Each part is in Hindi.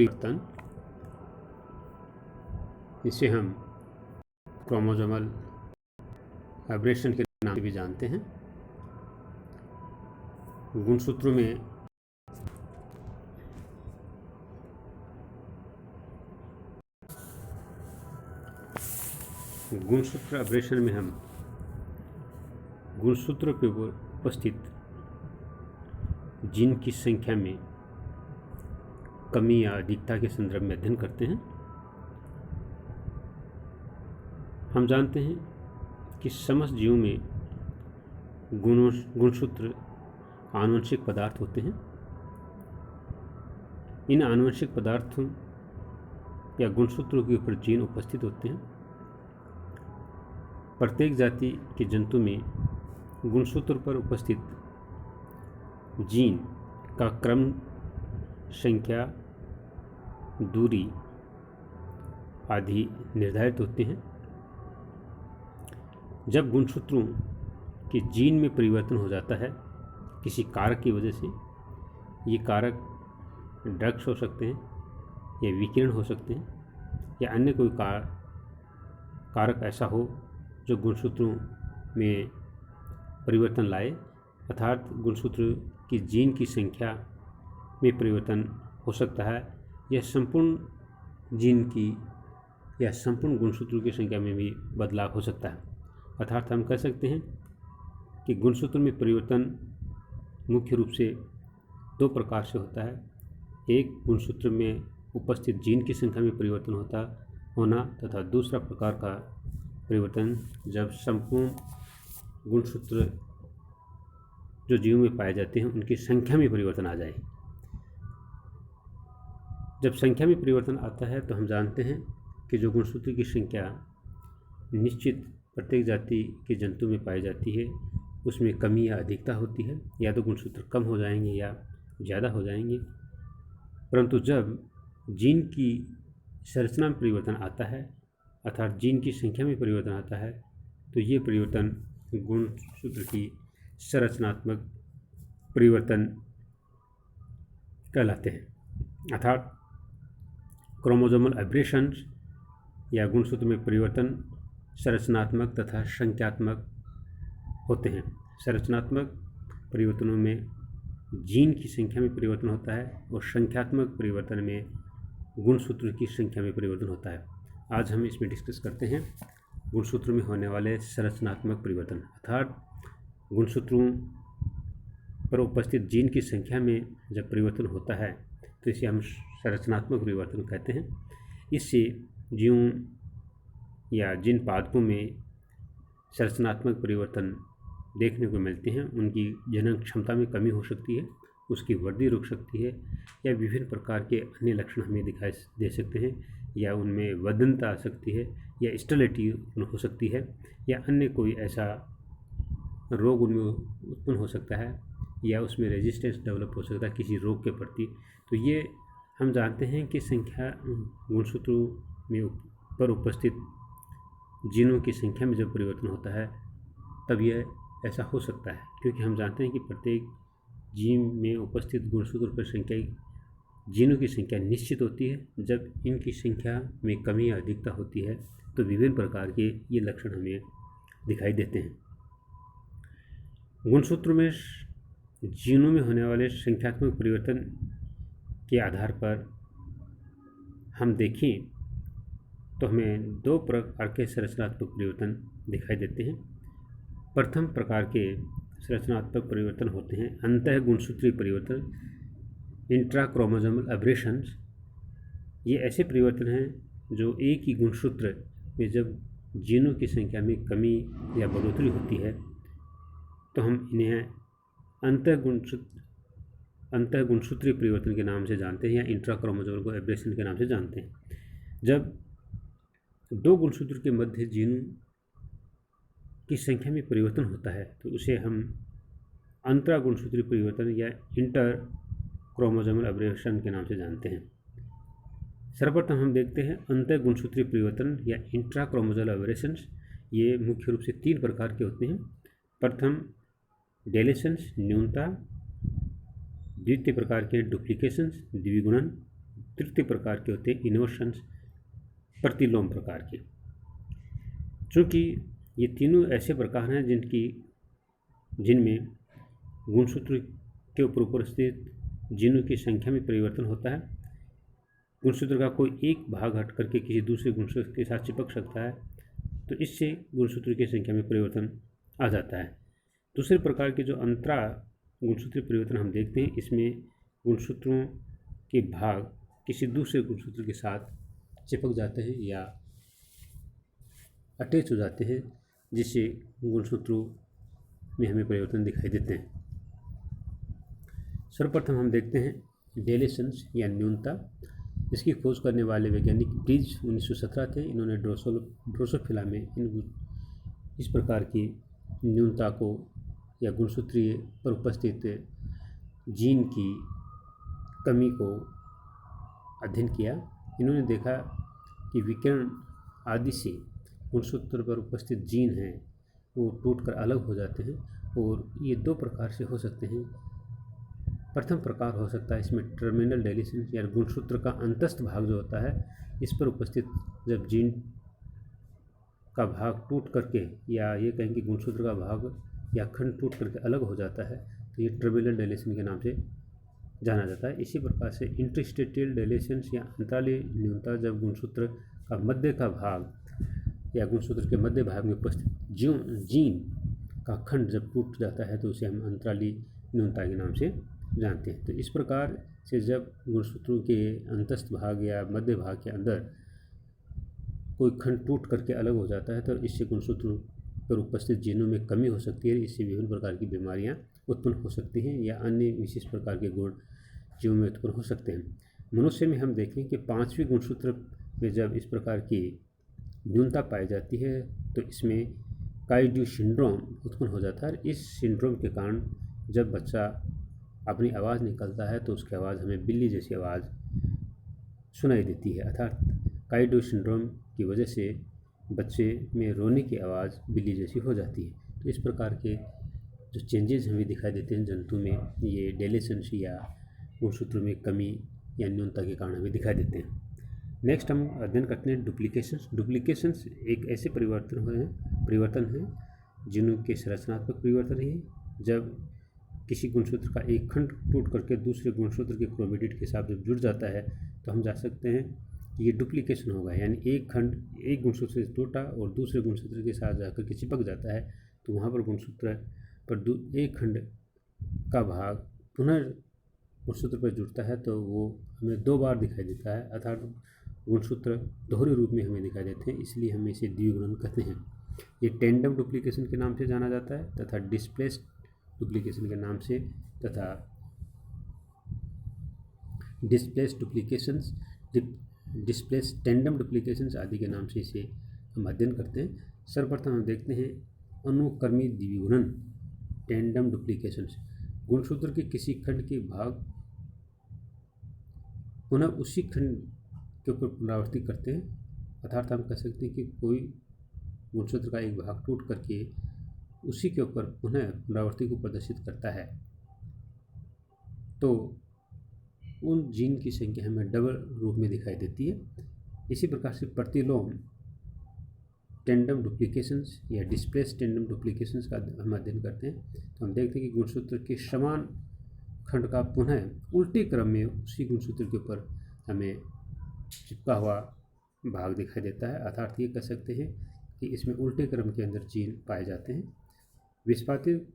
परिवर्तन, इसे हम क्रोमोसोमल एब्रेशन के नाम से भी जानते हैं। गुणसूत्रों में गुणसूत्र एब्रेशन में हम गुणसूत्रों पर उपस्थित जीन की संख्या में कमी या अधिकता के संदर्भ में अध्ययन करते हैं। हम जानते हैं कि समस्त जीवों में गुणसूत्र आनुवंशिक पदार्थ होते हैं। इन आनुवंशिक पदार्थों या गुणसूत्रों के ऊपर जीन उपस्थित होते हैं। प्रत्येक जाति के जंतु में गुणसूत्र पर उपस्थित जीन का क्रम, संख्या, दूरी आदि निर्धारित होते हैं। जब गुणसूत्रों के जीन में परिवर्तन हो जाता है किसी कारक की वजह से, ये कारक ड्रग्स हो सकते हैं या विकिरण हो सकते हैं या अन्य कोई कारक ऐसा हो जो गुणसूत्रों में परिवर्तन लाए, अर्थात गुणसूत्र की जीन की संख्या में परिवर्तन हो सकता है या संपूर्ण जीन की या संपूर्ण गुणसूत्रों की संख्या में भी बदलाव हो सकता है। अर्थात हम कह सकते हैं कि गुणसूत्र में परिवर्तन मुख्य रूप से दो प्रकार से होता है। एक, गुणसूत्र में उपस्थित जीन की संख्या में परिवर्तन होना तथा दूसरा प्रकार का परिवर्तन जब संपूर्ण गुणसूत्र जो जीवों में पाए जाते हैं उनकी संख्या में परिवर्तन आ जाए। जब संख्या में परिवर्तन आता है तो हम जानते हैं कि जो गुणसूत्र की संख्या निश्चित प्रत्येक जाति के जंतु में पाई जाती है उसमें कमी या अधिकता होती है, या तो गुणसूत्र कम हो जाएंगे या ज़्यादा हो जाएंगे। परंतु जब जीन की संरचना में परिवर्तन आता है अर्थात जीन की संख्या में परिवर्तन आता है तो ये परिवर्तन गुणसूत्र की संरचनात्मक परिवर्तन कहलाते हैं। अर्थात क्रोमोसोमल एब्रेशंस या गुणसूत्र में परिवर्तन संरचनात्मक तथा संख्यात्मक होते हैं। संरचनात्मक परिवर्तनों में जीन की संख्या में परिवर्तन होता है और संख्यात्मक परिवर्तन में गुणसूत्र की संख्या में परिवर्तन होता है। आज हम इसमें डिस्कस करते हैं गुणसूत्रों में होने वाले संरचनात्मक परिवर्तन, अर्थात गुणसूत्रों पर उपस्थित जीन की संख्या में जब परिवर्तन होता है तो इसे हम संरचनात्मक परिवर्तन कहते हैं। इससे जीवों या जिन पादपों में संरचनात्मक परिवर्तन देखने को मिलते हैं उनकी जनन क्षमता में कमी हो सकती है, उसकी वृद्धि रुक सकती है या विभिन्न प्रकार के अन्य लक्षण हमें दिखाई दे सकते हैं, या उनमें वदनता आ सकती है या स्टेरिलिटी हो सकती है या अन्य कोई ऐसा रोग उनमें उत्पन्न हो सकता है या उसमें रेजिस्टेंस डेवलप हो सकता है किसी रोग के प्रति। तो ये हम जानते हैं कि संख्या गुणसूत्रों में पर उपस्थित जीनों की संख्या में जब परिवर्तन होता है तब यह ऐसा हो सकता है, क्योंकि हम जानते हैं कि प्रत्येक जीन में उपस्थित गुणसूत्र पर संख्या जीनों की संख्या निश्चित होती है। जब इनकी संख्या में कमी या अधिकता होती है तो विभिन्न प्रकार के ये लक्षण हमें दिखाई देते हैं। गुणसूत्र में जीनों में होने वाले संख्यात्मक परिवर्तन के आधार पर हम देखें तो हमें दो प्रकार के संरचनात्मक परिवर्तन दिखाई देते हैं। प्रथम प्रकार के संरचनात्मक परिवर्तन होते हैं अंतः गुणसूत्रीय परिवर्तन, इंट्रा क्रोमोसोमल एब्रेशंस। ये ऐसे परिवर्तन हैं जो एक ही गुणसूत्र में जब जीनों की संख्या में कमी या बढ़ोतरी होती है तो हम इन्हें अंतः गुणसूत्रीय परिवर्तन के नाम से जानते हैं या इंट्रा क्रोमोसोमल एब्रेशन के नाम से जानते हैं। जब दो गुणसूत्र के मध्य जीनों की संख्या में परिवर्तन होता है तो उसे हम अंतरा गुणसूत्रीय परिवर्तन या इंटर क्रोमोसोमल एब्रेशन के नाम से जानते हैं। सर्वप्रथम हम देखते हैं अंतः गुणसूत्रीय परिवर्तन या इंट्रा क्रोमोसोमल एब्रेशंस। ये मुख्य रूप से तीन प्रकार के होते हैं। प्रथम डिलीशंस, न्यूनता। द्वितीय प्रकार के डुप्लीकेशंस, द्विगुणन। तृतीय प्रकार के होते हैं इन्वर्शंस, प्रतिलोम प्रकार के। चूँकि ये तीनों ऐसे प्रकार हैं जिनमें गुणसूत्र के ऊपर उपस्थित जीनों की संख्या में परिवर्तन होता है। गुणसूत्र का कोई एक भाग हट करके किसी दूसरे गुणसूत्र के साथ चिपक सकता है, तो इससे गुणसूत्र की संख्या में परिवर्तन आ जाता है। दूसरे प्रकार के जो अंतरा गुणसूत्रीय परिवर्तन हम देखते हैं, इसमें गुणसूत्रों के भाग किसी दूसरे गुणसूत्र के साथ चिपक जाते हैं या अटैच हो जाते हैं, जिससे गुणसूत्रों में हमें परिवर्तन दिखाई देते हैं। सर्वप्रथम हम देखते हैं डेलेशंस या न्यूनता। इसकी खोज करने वाले वैज्ञानिक ब्रिज 1917 थे। इन्होंने ड्रोसोफिला में इस प्रकार की न्यूनता को या गुणसूत्रीय पर उपस्थित जीन की कमी को अध्ययन किया। इन्होंने देखा कि विकिरण आदि से गुणसूत्र पर उपस्थित जीन हैं वो टूटकर अलग हो जाते हैं, और ये दो प्रकार से हो सकते हैं। प्रथम प्रकार हो सकता है इसमें टर्मिनल डेलीशन, या गुणसूत्र का अंतस्थ भाग जो होता है, इस पर उपस्थित जब जीन का भाग टूट करके, या ये कहें कि गुणसूत्र का भाग या खंड टूट करके अलग हो जाता है, तो ये टर्मिनल डेलीशन के नाम से जाना जाता है। इसी प्रकार से इंटरस्टेटियल डेलेशंस या अंतरालीय न्यूनता, जब गुणसूत्र का मध्य का भाग या गुणसूत्र के मध्य भाग में उपस्थित जीन का खंड जब टूट जाता है, तो उसे हम अंतरालीय न्यूनता के नाम से जानते हैं। तो इस प्रकार से जब गुणसूत्रों के अंतस्थ भाग या मध्य भाग के अंदर कोई खंड टूट करके अलग हो जाता है, तो इससे गुणसूत्रों पर उपस्थित जीनों में कमी हो सकती है। इससे विभिन्न प्रकार की बीमारियां उत्पन्न हो सकती हैं या अन्य विशेष प्रकार के गुण जीवों में उत्पन्न हो सकते हैं। मनुष्य में हम देखें कि 5वें गुणसूत्र में जब इस प्रकार की न्यूनता पाई जाती है, तो इसमें काइड्यू सिंड्रोम उत्पन्न हो जाता है। इस सिंड्रोम के कारण जब बच्चा अपनी आवाज़ निकालता है, तो उसकी आवाज़ हमें बिल्ली जैसी आवाज़ सुनाई देती है। अर्थात काइड्यू सिंड्रोम की वजह से बच्चे में रोने की आवाज़ बिल्ली जैसी हो जाती है। तो इस प्रकार के जो चेंजेस हमें दिखाई देते हैं जंतु में, ये डेलेशंस या गुणसूत्रों में कमी या न्यूनता के कारण हमें दिखाई देते हैं। नेक्स्ट हम अध्ययन करते हैं डुप्लीकेशंस। डुप्लीकेशंस एक ऐसे परिवर्तन है जिनके संरचनात्मक परिवर्तन है। जब किसी गुणसूत्र का एक खंड टूट करके दूसरे गुणसूत्र के क्रोमेटिड के साथ जब जुड़ जाता है, तो हम जा सकते हैं कि ये डुप्लीकेशन होगा। यानी एक खंड एक गुणसूत्र से टूटा और दूसरे गुणसूत्र के साथ जाकर के चिपक जाता है, तो वहाँ पर गुणसूत्र पर एक खंड का भाग पुनः गुणसूत्र पर जुड़ता है, तो वो हमें 2 बार दिखाई देता है। अर्थात गुणसूत्र दोहरे रूप में हमें दिखाई देते हैं, इसलिए हम इसे द्विगुणन कहते हैं। ये टेंडम डुप्लीकेशन के नाम से जाना जाता है, तथा डिस्प्लेस्ड डुप्लीकेशन के नाम से, तथा displaced duplications, displaced tandem duplications आदि के नाम से इसे हम अध्ययन करते हैं। सर्वप्रथम हम देखते हैं अनुक्रमी द्विगुणन, टेंडम डुप्लीकेशंस। गुणसूत्र के किसी खंड के भाग पुनः उसी खंड के ऊपर पुनरावृत्ति करते हैं। अर्थात हम कह सकते हैं कि कोई गुणसूत्र का एक भाग टूट करके उसी के ऊपर पुनः पुनरावृत्ति को प्रदर्शित करता है, तो उन जीन की संख्या हमें डबल रूप में दिखाई देती है। इसी प्रकार से प्रतिलोम टेंडम डुप्लीकेशंस या डिस्प्लेस्ड टेंडम डुप्लीकेशंस का हम अध्ययन करते हैं, तो हम देखते हैं कि गुणसूत्र के समान खंड का पुनः उल्टे क्रम में उसी गुणसूत्र के ऊपर हमें चिपका हुआ भाग दिखाई देता है। अर्थात ये कह सकते हैं कि इसमें उल्टे क्रम के अंदर जीन पाए जाते हैं। विस्पातित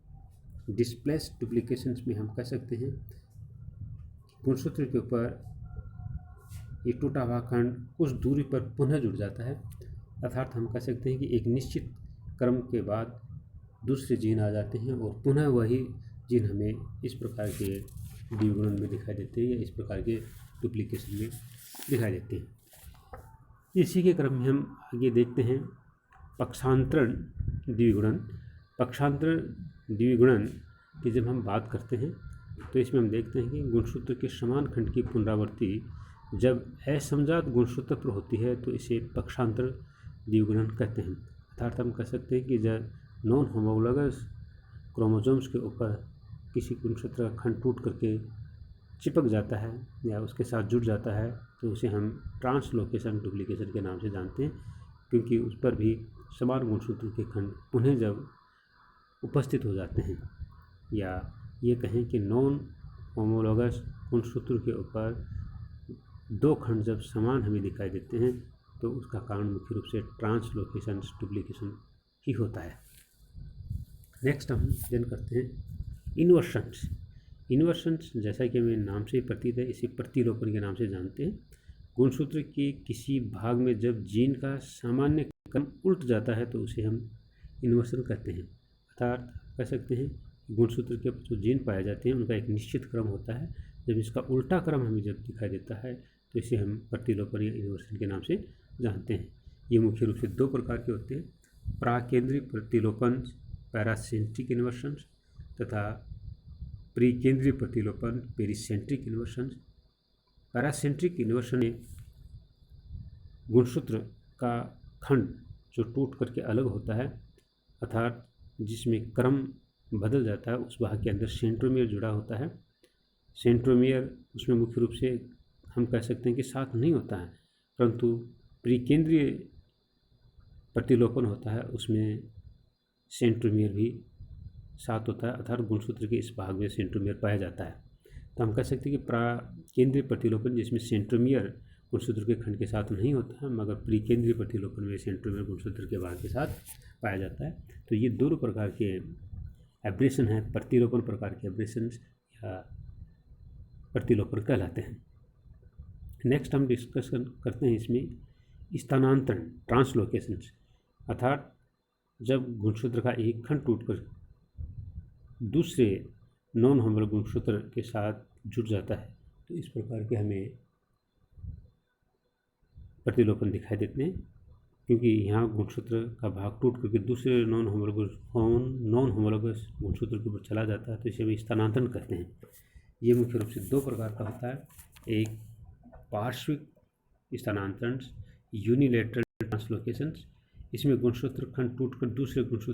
डिस्प्लेस्ड डुप्लीकेशंस में हम कह सकते हैं गुणसूत्र के ऊपर ये टूटा हुआ खंड उस दूरी पर पुनः जुड़ जाता है। अर्थात हम कह सकते हैं कि एक निश्चित क्रम के बाद दूसरे जीन आ जाते हैं और पुनः वही जीन हमें इस प्रकार के द्विगुणन में दिखाई देते हैं या इस प्रकार के डुप्लीकेशन में दिखाई देते हैं। इसी के क्रम में हम आगे देखते हैं पक्षांतरण द्विगुणन। पक्षांतरण द्विगुणन की जब हम बात करते हैं, तो इसमें हम देखते हैं कि गुणसूत्र के समान खंड की पुनरावृत्ति जब असमजात गुणसूत्र पर होती है, तो इसे पक्षांतर द्विगुणन कहते हैं। अर्थात हम कह सकते हैं कि जब नॉन होमोलोगस क्रोमोसोम्स के ऊपर किसी गुणसूत्र का खंड टूट करके चिपक जाता है या उसके साथ जुड़ जाता है, तो उसे हम ट्रांसलोकेशन डुप्लीकेशन के नाम से जानते हैं, क्योंकि उस पर भी समान गुणसूत्र के खंड पुनः जब उपस्थित हो जाते हैं, या ये कहें कि नॉन होमोलॉगस गुणसूत्र के ऊपर दो खंड जब समान हमें दिखाई देते हैं, तो उसका कारण मुख्य रूप से ट्रांसलोकेशन डुप्लीकेशन ही होता है। नेक्स्ट हम अध्ययन करते हैं इन्वर्शंस। इन्वर्शंस जैसा कि हमें नाम से ही प्रतीत है, इसे प्रतिलोपन के नाम से जानते हैं। गुणसूत्र के किसी भाग में जब जीन का सामान्य क्रम उल्ट जाता है तो उसे हम इन्वर्शन कहते हैं। अर्थात कह सकते हैं गुणसूत्र के जो जीन पाए जाते हैं उनका एक निश्चित क्रम होता है, जब इसका उल्टा क्रम हमें जब दिखाई देता है तो इसे हम प्रतिलोपन या इन्वर्शन के नाम से जानते हैं। ये मुख्य रूप से दो प्रकार के होते हैं, प्राकेंद्रीय प्रतिलोपन पैरासेंट्रिक इन्वर्शंस तथा प्रीकेंद्रीय प्रतिलोपन पेरिसेंट्रिक इन्वर्शंस। पैरासेंट्रिक इन्वर्शन में गुणसूत्र का खंड जो टूट करके अलग होता है, अर्थात जिसमें क्रम बदल जाता है, उस भाग के अंदर सेंट्रोमियर जुड़ा होता है। सेंट्रोमियर उसमें मुख्य रूप से हम कह सकते हैं कि साथ नहीं होता है, परंतु प्रीकेंद्रीय प्रतिलोपन होता है, उसमें सेंट्रोमियर भी साथ होता है, अर्थात गुणसूत्र के इस भाग में सेंट्रोमियर पाया जाता है। तो हम कह सकते हैं कि प्राकेंद्रीय प्रतिलोपन जिसमें सेंट्रोमियर गुणसूत्र के खंड के साथ नहीं होता है, मगर प्रीकेंद्रीय प्रतिलोपन में सेंट्रोमियर गुणसूत्र के भाग के साथ पाया जाता है। तो ये दोनों प्रकार के एब्रेशन हैं, प्रतिलोपन प्रकार के एब्रेशन या प्रतिलोपन कहलाते हैं। नेक्स्ट हम डिस्कशन करते हैं इसमें स्थानांतरण ट्रांसलोकेशन, अर्थात जब गुणसूत्र का एक खंड टूटकर दूसरे नॉन होमोलॉगस गुणसूत्र के साथ जुड़ जाता है तो इस प्रकार के हमें प्रतिलोपन दिखाई देते हैं, क्योंकि यहाँ गुणसूत्र का भाग टूट करके दूसरे नॉन होमोलॉगस गुणसूत्र के ऊपर चला जाता है, तो इसे हम स्थानांतरण कहते हैं। ये मुख्य रूप से दो प्रकार का होता है, एक पार्श्विक स्थानांतरण यूनिलेटरल ट्रांसलोकेशंस, इसमें गुणसूत्र खंड टूटकर दूसरे गुणसूत्र